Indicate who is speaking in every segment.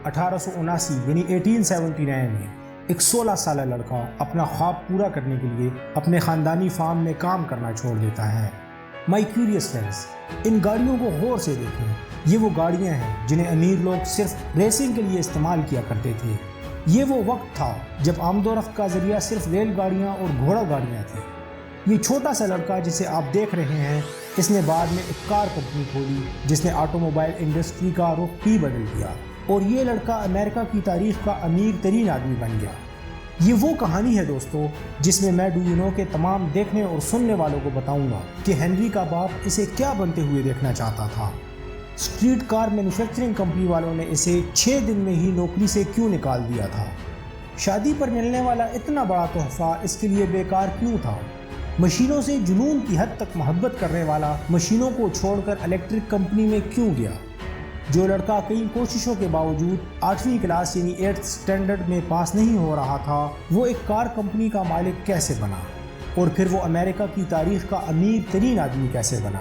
Speaker 1: 1879 یعنی 1879 میں ایک 16 سالہ لڑکا اپنا خواب پورا کرنے کے لیے اپنے خاندانی فارم میں کام کرنا چھوڑ دیتا ہے۔ مائی کیوریس فرینڈز، ان گاڑیوں کو غور سے دیکھیں۔ یہ وہ گاڑیاں ہیں جنہیں امیر لوگ صرف ریسنگ کے لیے استعمال کیا کرتے تھے۔ یہ وہ وقت تھا جب آمد و رفت کا ذریعہ صرف ریل گاڑیاں اور گھوڑا گاڑیاں تھیں۔ یہ چھوٹا سا لڑکا جسے آپ دیکھ رہے ہیں، اس نے بعد میں ایک کار کمپنی کھولی جس نے آٹو موبائل انڈسٹری کا رخ بھی بدل دیا، اور یہ لڑکا امریکہ کی تاریخ کا امیر ترین آدمی بن گیا۔ یہ وہ کہانی ہے دوستو جس میں میں ڈو یو نو کے تمام دیکھنے اور سننے والوں کو بتاؤں گا کہ ہنری کا باپ اسے کیا بنتے ہوئے دیکھنا چاہتا تھا۔ اسٹریٹ کار مینوفیکچرنگ کمپنی والوں نے اسے 6 دن میں ہی نوکری سے کیوں نکال دیا تھا؟ شادی پر ملنے والا اتنا بڑا تحفہ اس کے لیے بیکار کیوں تھا؟ مشینوں سے جنون کی حد تک محبت کرنے والا مشینوں کو چھوڑ کر الیکٹرک کمپنی میں کیوں گیا؟ جو لڑکا کئی کوششوں کے باوجود 8ویں کلاس یعنی 8th اسٹینڈرڈ میں پاس نہیں ہو رہا تھا، وہ ایک کار کمپنی کا مالک کیسے بنا؟ اور پھر وہ امریکہ کی تاریخ کا امیر ترین آدمی کیسے بنا؟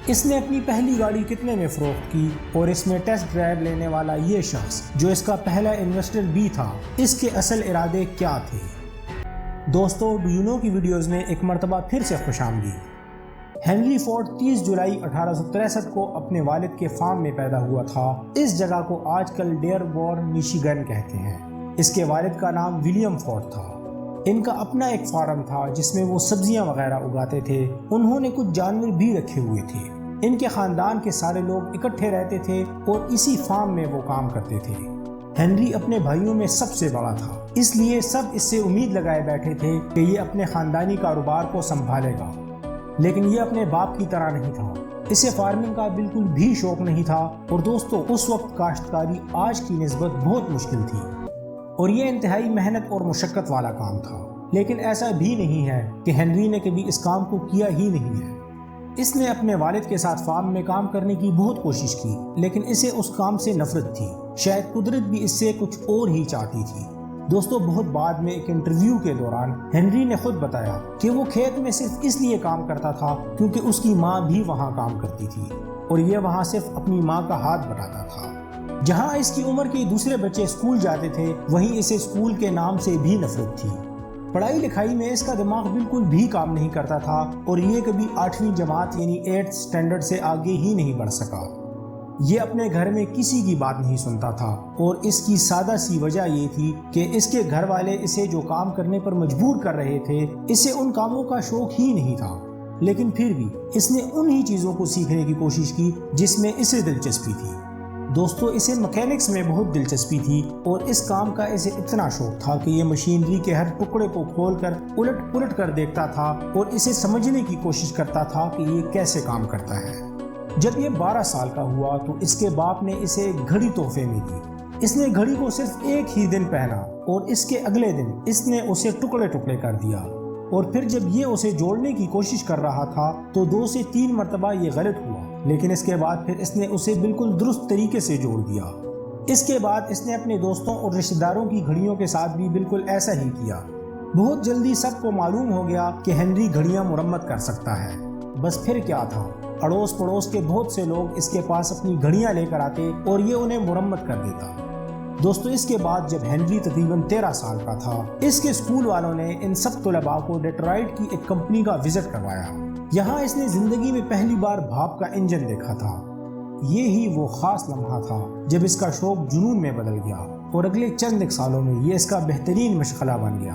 Speaker 1: اس نے اپنی پہلی گاڑی کتنے میں فروخت کی؟ اور اس میں ٹیسٹ ڈرائیو لینے والا یہ شخص جو اس کا پہلا انویسٹر بھی تھا، اس کے اصل ارادے کیا تھے؟ دوستو، ڈو یو نو کی ویڈیوز میں ایک مرتبہ پھر سے خوش آمدید۔ ہنری فورڈ 30 جولائی 1863 کو اپنے والد کے فارم میں پیدا ہوا تھا۔ اس جگہ کو آج کل ڈیئربورن میشیگن کہتے ہیں۔ اس کے والد کا نام ولیم فورڈ تھا۔ ان کا اپنا ایک فارم تھا جس میں وہ سبزیاں وغیرہ اگاتے تھے۔ انہوں نے کچھ جانور بھی رکھے ہوئے تھے۔ ان کے خاندان کے سارے لوگ اکٹھے رہتے تھے اور اسی فارم میں وہ کام کرتے تھے۔ ہنری اپنے بھائیوں میں سب سے بڑا تھا، اس لیے سب اس سے امید لگائے بیٹھے تھے کہ یہ اپنے خاندانی کاروبار کو سنبھالے گا، لیکن یہ اپنے باپ کی طرح نہیں تھا۔ اسے فارمنگ کا بالکل بھی شوق نہیں تھا، اور دوستو اس وقت کاشتکاری آج کی نسبت بہت مشکل تھی اور یہ انتہائی محنت اور مشقت والا کام تھا۔ لیکن ایسا بھی نہیں ہے کہ ہنری نے کبھی اس کام کو کیا ہی نہیں ہے۔ اس نے اپنے والد کے ساتھ فارم میں کام کرنے کی بہت کوشش کی، لیکن اسے اس کام سے نفرت تھی۔ شاید قدرت بھی اس سے کچھ اور ہی چاہتی تھی۔ دوستو، بہت بعد میں ایک انٹرویو کے دوران ہنری نے خود بتایا کہ وہ کھیت میں صرف اس لیے کام کرتا تھا کیونکہ اس کی ماں بھی وہاں کام کرتی تھی، اور یہ وہاں صرف اپنی ماں کا ہاتھ بٹاتا تھا۔ جہاں اس کی عمر کے دوسرے بچے اسکول جاتے تھے، وہیں اسے اسکول کے نام سے بھی نفرت تھی۔ پڑھائی لکھائی میں اس کا دماغ بالکل بھی کام نہیں کرتا تھا، اور یہ کبھی 8ویں جماعت یعنی 8th اسٹینڈرڈ سے آگے ہی نہیں بڑھ سکا۔ یہ اپنے گھر میں کسی کی بات نہیں سنتا تھا، اور اس کی سادہ سی وجہ یہ تھی کہ اس کے گھر والے اسے جو کام کرنے پر مجبور کر رہے تھے، اسے ان کاموں کا شوق ہی نہیں تھا۔ لیکن پھر بھی اس نے انہی چیزوں کو سیکھنے کی کوشش کی جس میں اسے دلچسپی تھی۔ دوستو، اسے مکینکس میں بہت دلچسپی تھی، اور اس کام کا اسے اتنا شوق تھا کہ یہ مشینری کے ہر ٹکڑے کو کھول کر الٹ پلٹ کر دیکھتا تھا اور اسے سمجھنے کی کوشش کرتا تھا کہ یہ کیسے کام کرتا ہے۔ جب یہ 12 سال کا ہوا تو اس کے باپ نے اسے ایک گھڑی تحفے میں دی۔ اس نے گھڑی کو صرف ایک ہی دن پہنا، اور اس کے اگلے دن اس نے اسے ٹکڑے ٹکڑے کر دیا، اور پھر جب یہ اسے جوڑنے کی کوشش کر رہا تھا تو 2 سے 3 مرتبہ یہ غلط ہوا، لیکن اس کے بعد پھر اس نے اسے بالکل درست طریقے سے جوڑ دیا۔ اس کے بعد اس نے اپنے دوستوں اور رشتہ داروں کی گھڑیوں کے ساتھ بھی بالکل ایسا ہی کیا۔ بہت جلدی سب کو معلوم ہو گیا کہ ہنری گھڑیاں مرمت کر سکتا ہے۔ بس پھر کیا تھا، اڑوس پڑوس کے بہت سے لوگ اس کے پاس اپنی گھڑیاں لے کر آتے اور یہ انہیں مرمت کر دیتا۔ دوستو، اس کے بعد جب ہنری تقریباً 13 سال کا تھا، اس کے اسکول والوں نے ان سب طلباء کو ڈیٹرائٹ کی ایک کمپنی کا وزٹ کروایا۔ یہاں اس نے زندگی میں پہلی بار بھاپ کا انجن دیکھا تھا۔ یہی وہ خاص لمحہ تھا جب اس کا شوق جنون میں بدل گیا، اور اگلے چند ایک سالوں میں یہ اس کا بہترین مشغلہ بن گیا۔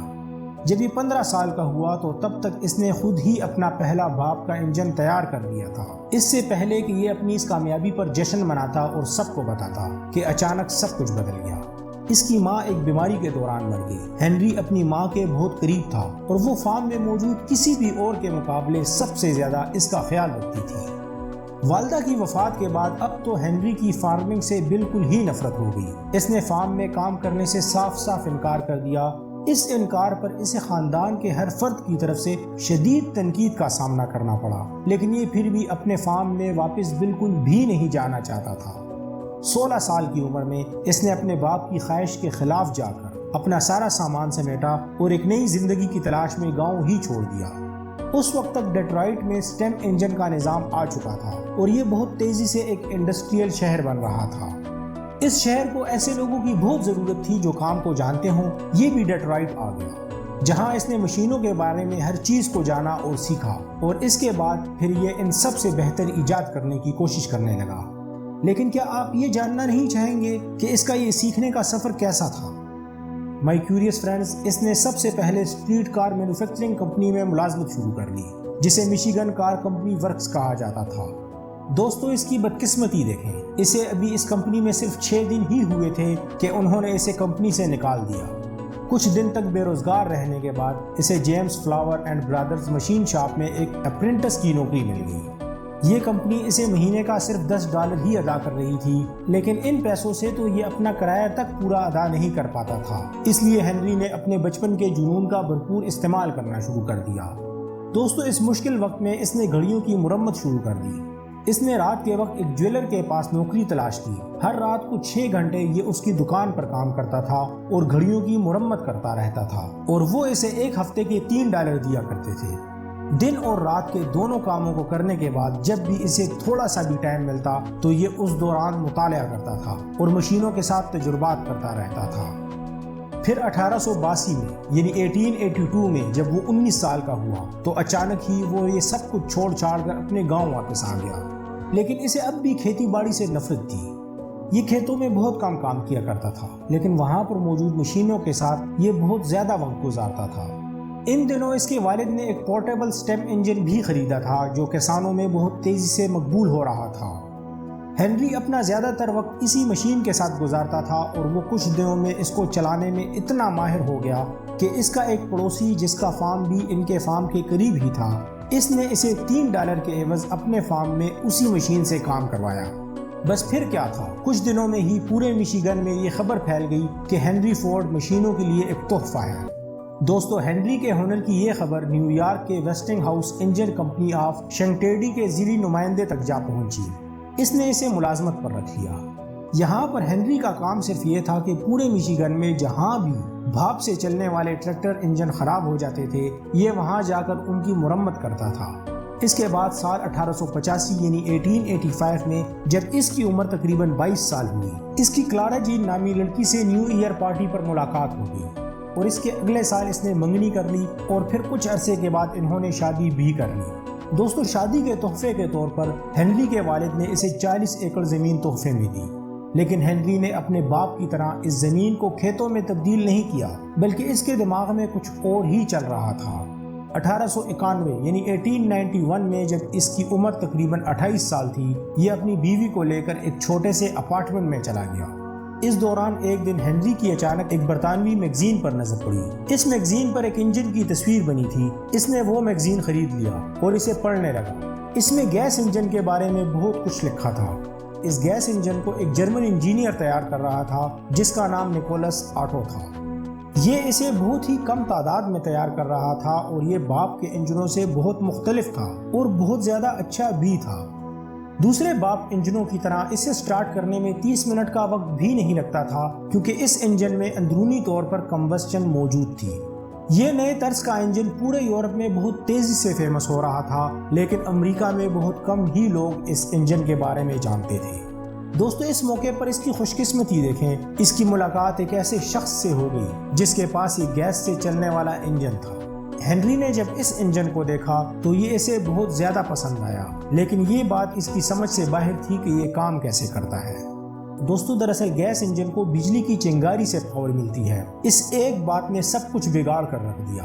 Speaker 1: جب یہ 15 سال کا ہوا تو تب تک اس نے خود ہی اپنا پہلا بھاپ کا انجن تیار کر دیا تھا، اس سے پہلے کہ یہ اپنی اس کامیابی پر جشن مناتا اور سب کو بتاتا کہ اچانک سب کچھ بدل گیا۔ اس کی ماں ایک بیماری کے دوران مر گئی۔ ہنری اپنی ماں کے بہت قریب تھا، اور وہ فارم میں موجود کسی بھی اور کے مقابلے سب سے زیادہ اس کا خیال رکھتی تھی۔ والدہ کی وفات کے بعد اب تو ہنری کی فارمنگ سے بالکل ہی نفرت ہو گئی۔ اس نے فارم میں کام کرنے سے صاف صاف انکار کر دیا۔ اس انکار پر اسے خاندان کے ہر فرد کی طرف سے شدید تنقید کا سامنا کرنا پڑا، لیکن یہ پھر بھی اپنے فارم میں واپس بالکل بھی نہیں جانا چاہتا تھا۔ 16 سال کی عمر میں اس نے اپنے باپ کی خواہش کے خلاف جا کر اپنا سارا سامان سمیٹا اور ایک نئی زندگی کی تلاش میں گاؤں ہی چھوڑ دیا۔ اس وقت تک ڈیٹرائٹ میں سٹیم انجن کا نظام آ چکا تھا، اور یہ بہت تیزی سے ایک انڈسٹریل شہر بن رہا تھا۔ اس شہر کو ایسے لوگوں کی بہت ضرورت تھی جو کام کو جانتے ہوں۔ یہ بھی ڈیٹرائٹ آ گیا، جہاں اس نے مشینوں کے بارے میں ہر چیز کو جانا اور سیکھا، اور اس کے بعد پھر یہ ان سب سے بہتر ایجاد کرنے کی کوشش کرنے لگا۔ لیکن کیا آپ یہ جاننا نہیں چاہیں گے کہ اس کا یہ سیکھنے کا سفر کیسا تھا؟ مائی کیوریس فرینڈز، اس نے سب سے پہلے اسٹریٹ کار مینوفیکچرنگ کمپنی میں ملازمت شروع کر لی، جسے مشیگن کار کمپنی ورکس کہا جاتا تھا۔ دوستو، اس کی بدقسمتی دیکھیں، اسے ابھی اس کمپنی میں صرف 6 دن ہی ہوئے تھے کہ انہوں نے اسے کمپنی سے نکال دیا۔ کچھ دن تک بے روزگار رہنے کے بعد اسے James flower and brothers machine shop میں ایک اپرینٹس کی نوکری مل گئی۔ یہ کمپنی اسے مہینے کا صرف $10 ہی ادا کر رہی تھی، لیکن ان پیسوں سے تو یہ اپنا کرایہ تک پورا ادا نہیں کر پاتا تھا۔ اس لیے ہنری نے اپنے بچپن کے جنون کا بھرپور استعمال کرنا شروع کر دیا۔ دوستو، اس مشکل وقت میں اس نے گھڑیوں کی مرمت شروع کر دی۔ اس نے رات کے وقت ایک جویلر کے پاس نوکری تلاش کی۔ ہر رات کو 6 گھنٹے یہ اس کی دکان پر کام کرتا تھا اور گھڑیوں کی مرمت کرتا رہتا تھا، اور وہ اسے ایک ہفتے کے $3 دیا کرتے تھے۔ دن اور رات کے دونوں کاموں کو کرنے کے بعد جب بھی اسے تھوڑا سا بھی ٹائم ملتا تو یہ اس دوران مطالعہ کرتا تھا اور مشینوں کے ساتھ تجربات کرتا رہتا تھا۔ پھر 1882 میں یعنی 1882 میں جب وہ 19 سال کا ہوا تو اچانک ہی وہ یہ سب کچھ چھوڑ چھاڑ کر اپنے گاؤں واپس آ گیا۔ لیکن اسے اب بھی کھیتی باڑی سے نفرت تھی۔ یہ کھیتوں میں بہت کم کام کیا کرتا تھا، لیکن وہاں پر موجود مشینوں کے ساتھ یہ بہت زیادہ وقت گزارتا تھا۔ ان دنوں اس کے والد نے ایک پورٹیبل سٹیم انجن بھی خریدا تھا جو کسانوں میں بہت تیزی سے مقبول ہو رہا تھا۔ ہنری اپنا زیادہ تر وقت اسی مشین کے ساتھ گزارتا تھا اور وہ کچھ دنوں میں اس کو چلانے میں اتنا ماہر ہو گیا کہ اس کا ایک پڑوسی جس کا فارم بھی ان کے فارم کے قریب ہی تھا، اس نے اسے $3 کے عوض اپنے فارم میں اسی مشین سے کام کروایا۔ بس پھر کیا تھا، کچھ دنوں میں ہی پورے مشیگن میں یہ خبر پھیل گئی کہ ہنری فورڈ مشینوں کے لیے ایک تحفہ ہے۔ دوستو، ہنری کے ہنر کی یہ خبر نیو یارک کے Westinghouse engine company of Schenectady کے ذیلی نمائندے تک جا پہنچی۔ اس نے اسے ملازمت پر رکھ لیا۔ یہاں پر ہنری کا کام صرف یہ تھا کہ پورے مشیگن میں جہاں بھی بھاپ سے چلنے والے ٹریکٹر انجن خراب ہو جاتے تھے یہ وہاں جا کر ان کی مرمت کرتا تھا۔ اس کے بعد سال 1885 یعنی 1885 میں جب اس کی عمر تقریباً 22 سال ہوئی، اس کی کلارا جین نامی لڑکی سے نیو ایئر پارٹی پر ملاقات ہو گئی اور اس کے اگلے سال اس نے منگنی کر لی اور پھر کچھ عرصے کے بعد انہوں نے شادی بھی کر لی۔ دوستو، شادی کے تحفے کے طور پر ہنری کے والد نے اسے 40 ایکڑ زمین تحفے میں دی، لیکن ہنری نے اپنے باپ کی طرح اس زمین کو کھیتوں میں تبدیل نہیں کیا، بلکہ اس کے دماغ میں کچھ اور ہی چل رہا تھا۔ 1891 یعنی 1891 میں جب اس کی عمر تقریباً 28 سال تھی، یہ اپنی بیوی کو لے کر ایک چھوٹے سے اپارٹمنٹ میں چلا گیا۔ اس دوران ایک دن ہنری کی اچانک ایک برطانوی میگزین پر نظر پڑی۔ اس میگزین پر ایک انجن کی تصویر بنی تھی۔ اس نے وہ میگزین خرید لیا اور اسے پڑھنے لگا۔ اس میں گیس انجن کے بارے میں بہت کچھ لکھا تھا۔ اس گیس انجن کو ایک جرمن انجینئر تیار کر رہا تھا جس کا نام نکولس آٹو تھا۔ یہ اسے بہت ہی کم تعداد میں تیار کر رہا تھا اور یہ باپ کے انجنوں سے بہت مختلف تھا اور بہت زیادہ اچھا بھی تھا۔ دوسرے باپ انجنوں کی طرح اسے سٹارٹ کرنے میں 30 منٹ کا وقت بھی نہیں لگتا تھا، کیونکہ اس انجن میں اندرونی طور پر کمبسچن موجود تھی۔ یہ نئے طرز کا انجن پورے یورپ میں بہت تیزی سے فیمس ہو رہا تھا، لیکن امریکہ میں بہت کم ہی لوگ اس انجن کے بارے میں جانتے تھے۔ دوستو، اس موقع پر اس کی خوش قسمتی دیکھیں، اس کی ملاقات ایک ایسے شخص سے ہو گئی جس کے پاس یہ گیس سے چلنے والا انجن تھا۔ ہنری نے جب اس انجن کو دیکھا تو یہ اسے بہت زیادہ پسند آیا، لیکن یہ بات اس کی سمجھ سے باہر تھی کہ یہ کام کیسے کرتا ہے۔ دوستو، دراصل گیس انجن کو بجلی کی چنگاری سے پاور ملتی ہے۔ اس ایک بات نے سب کچھ بگاڑ کر رکھ دیا۔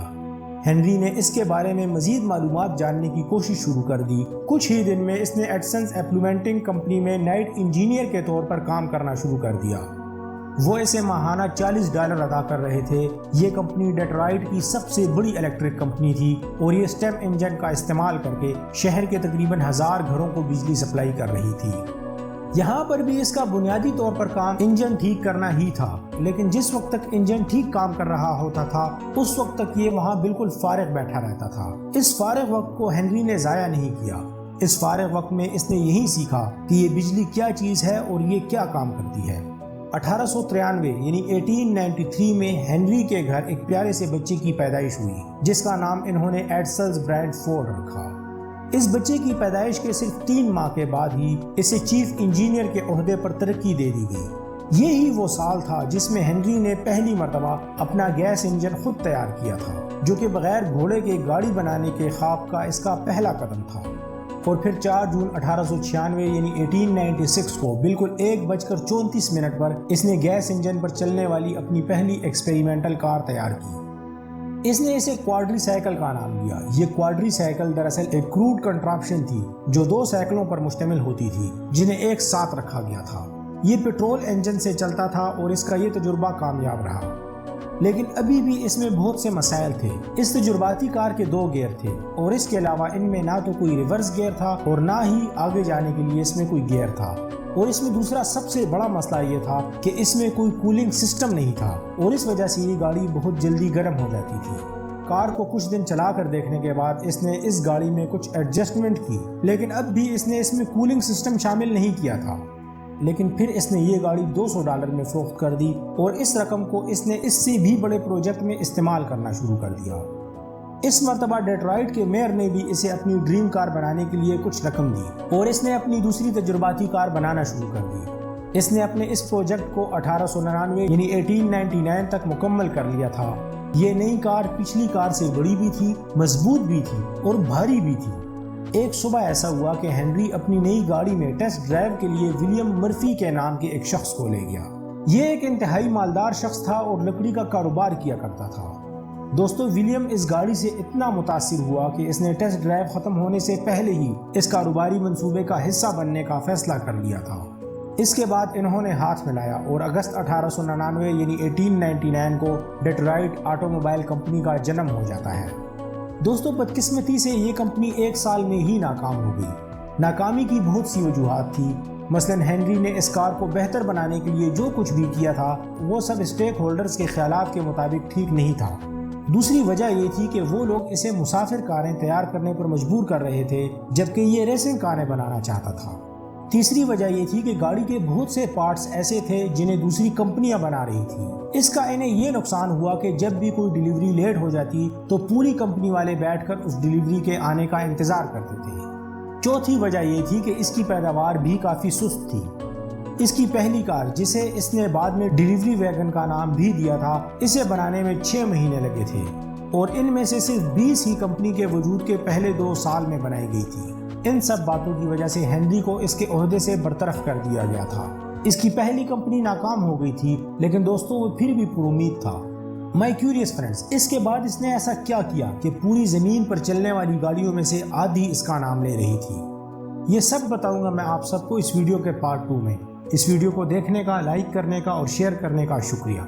Speaker 1: ہنری نے اس کے بارے میں مزید معلومات جاننے کی کوشش شروع کر دی۔ کچھ ہی دن میں اس نے ایڈسنز ایپلیمنٹنگ کمپنی میں نائٹ انجینئر کے طور پر کام کرنا شروع کر دیا۔ وہ اسے ماہانہ $40 ادا کر رہے تھے۔ یہ کمپنی ڈیٹرائٹ کی سب سے بڑی الیکٹرک کمپنی تھی اور یہ سٹیم انجن کا استعمال کر کے شہر کے تقریباً 1000 گھروں کو بجلی سپلائی کر رہی تھی۔ یہاں پر بھی اس کا بنیادی طور پر کام انجن ٹھیک کرنا ہی تھا، لیکن جس وقت تک انجن ٹھیک کام کر رہا ہوتا تھا اس وقت تک یہ وہاں بالکل فارغ بیٹھا رہتا تھا۔ اس فارغ وقت کو ہنری نے ضائع نہیں کیا۔ اس فارغ وقت میں اس نے یہی سیکھا کہ یہ بجلی کیا چیز ہے اور یہ کیا کام کرتی ہے۔ 1893 یعنی 1893 میں ہنری کے گھر ایک پیارے سے بچے کی پیدائش ہوئی جس کا نام انہوں نے ایڈسلز برینڈ فورڈ رکھا۔ اس بچے کی پیدائش کے صرف 3 ماہ کے بعد ہی اسے چیف انجینئر کے عہدے پر ترقی دے دی گئی۔ یہی وہ سال تھا جس میں ہنری نے پہلی مرتبہ اپنا گیس انجن خود تیار کیا تھا، جو کہ بغیر گھوڑے کے گاڑی بنانے کے خواب کا اس کا پہلا قدم تھا۔ اور پھر 4 جون 1896 یعنی 1896 کو بالکل 1:34 پر اس نے گیس انجن پر چلنے والی اپنی پہلی ایکسپیریمنٹل کار تیار کی۔ اس نے اسے کوادری سائیکل کا نام دیا۔ یہ کوادری سائیکل دراصل ایک کروڈ کنٹراپشن تھی جو 2 سائیکلوں پر مشتمل ہوتی تھی جنہیں ایک ساتھ رکھا گیا تھا۔ یہ پیٹرول انجن سے چلتا تھا اور اس کا یہ تجربہ کامیاب رہا، لیکن ابھی بھی اس میں بہت سے مسائل تھے۔ اس تجرباتی کار کے 2 گیئر تھے اور اس کے علاوہ ان میں نہ تو کوئی ریورس گیئر تھا اور نہ ہی آگے جانے کے لیے اس میں کوئی گیئر تھا۔ اور اس میں دوسرا سب سے بڑا مسئلہ یہ تھا کہ اس میں کوئی کولنگ سسٹم نہیں تھا اور اس وجہ سے یہ گاڑی بہت جلدی گرم ہو جاتی تھی۔ کار کو کچھ دن چلا کر دیکھنے کے بعد اس نے اس گاڑی میں کچھ ایڈجسٹمنٹ کی، لیکن اب بھی اس نے اس میں کولنگ سسٹم شامل نہیں کیا تھا۔ لیکن پھر اس نے یہ گاڑی $200 میں فروخت کر دی اور اس رقم کو اس نے اس سے بھی بڑے پروجیکٹ میں استعمال کرنا شروع کر دیا۔ اس مرتبہ ڈیٹرائٹ کے میئر نے بھی اسے اپنی ڈریم کار بنانے کے لیے کچھ رقم دی اور اس نے اپنی دوسری تجرباتی کار بنانا شروع کر دی۔ اس نے اپنے اس پروجیکٹ کو 1899 یعنی 1899 تک مکمل کر لیا تھا۔ یہ نئی کار پچھلی کار سے بڑی بھی تھی، مضبوط بھی تھی اور بھاری بھی تھی۔ ایک صبح ایسا ہوا کہ ہنری اپنی نئی گاڑی میں ٹیسٹ ڈرائیو کے لیے ولیم مرفی کے نام کے ایک شخص کو لے گیا۔ یہ ایک انتہائی مالدار شخص تھا اور لکڑی کا کاروبار کیا کرتا تھا۔ دوستو، ولیم اس گاڑی سے اتنا متاثر ہوا کہ اس نے ٹیسٹ ڈرائیو ختم ہونے سے پہلے ہی اس کاروباری منصوبے کا حصہ بننے کا فیصلہ کر لیا تھا۔ اس کے بعد انہوں نے ہاتھ ملایا اور اگست 1899 یعنی 1899 کو ڈیٹرائٹ آٹو موبائل کمپنی کا جنم ہو جاتا ہے۔ دوستو، بدقسمتی سے یہ کمپنی 1 سال میں ہی ناکام ہو گئی۔ ناکامی کی بہت سی وجوہات تھی۔ مثلاً ہنری نے اس کار کو بہتر بنانے کے لیے جو کچھ بھی کیا تھا وہ سب اسٹیک ہولڈرز کے خیالات کے مطابق ٹھیک نہیں تھا۔ دوسری وجہ یہ تھی کہ وہ لوگ اسے مسافر کاریں تیار کرنے پر مجبور کر رہے تھے جبکہ یہ ریسنگ کاریں بنانا چاہتا تھا۔ تیسری وجہ یہ تھی کہ گاڑی کے بہت سے پارٹس ایسے تھے جنہیں دوسری کمپنیاں بنا رہی تھیں۔ اس کا انہیں یہ نقصان ہوا کہ جب بھی کوئی ڈیلیوری لیٹ ہو جاتی تو پوری کمپنی والے بیٹھ کر اس ڈیلیوری کے آنے کا انتظار کرتے تھے۔ چوتھی وجہ یہ تھی کہ اس کی پیداوار بھی کافی سست تھی۔ اس کی پہلی کار، جسے اس نے بعد میں ڈیلیوری ویگن کا نام بھی دیا تھا، اسے بنانے میں 6 مہینے لگے تھے اور ان میں سے صرف 20 ہی کمپنی کے وجود کے پہلے 2 سال میں بنائی گئی تھی۔ ان سب باتوں کی وجہ سے ہنری کو اس کے عہدے سے برطرف کر دیا گیا تھا۔ اس کی پہلی کمپنی ناکام ہو گئی تھی، لیکن دوستوں وہ پھر بھی پر امید تھا۔ مائی کیوریس فرینڈز، اس کے بعد اس نے ایسا کیا کیا کہ پوری زمین پر چلنے والی گاڑیوں میں سے آدھی اس کا نام لے رہی تھی؟ یہ سب بتاؤں گا میں آپ سب کو اس ویڈیو کے پارٹ 2 میں۔ اس ویڈیو کو دیکھنے کا، لائک کرنے کا اور شیئر کرنے کا شکریہ۔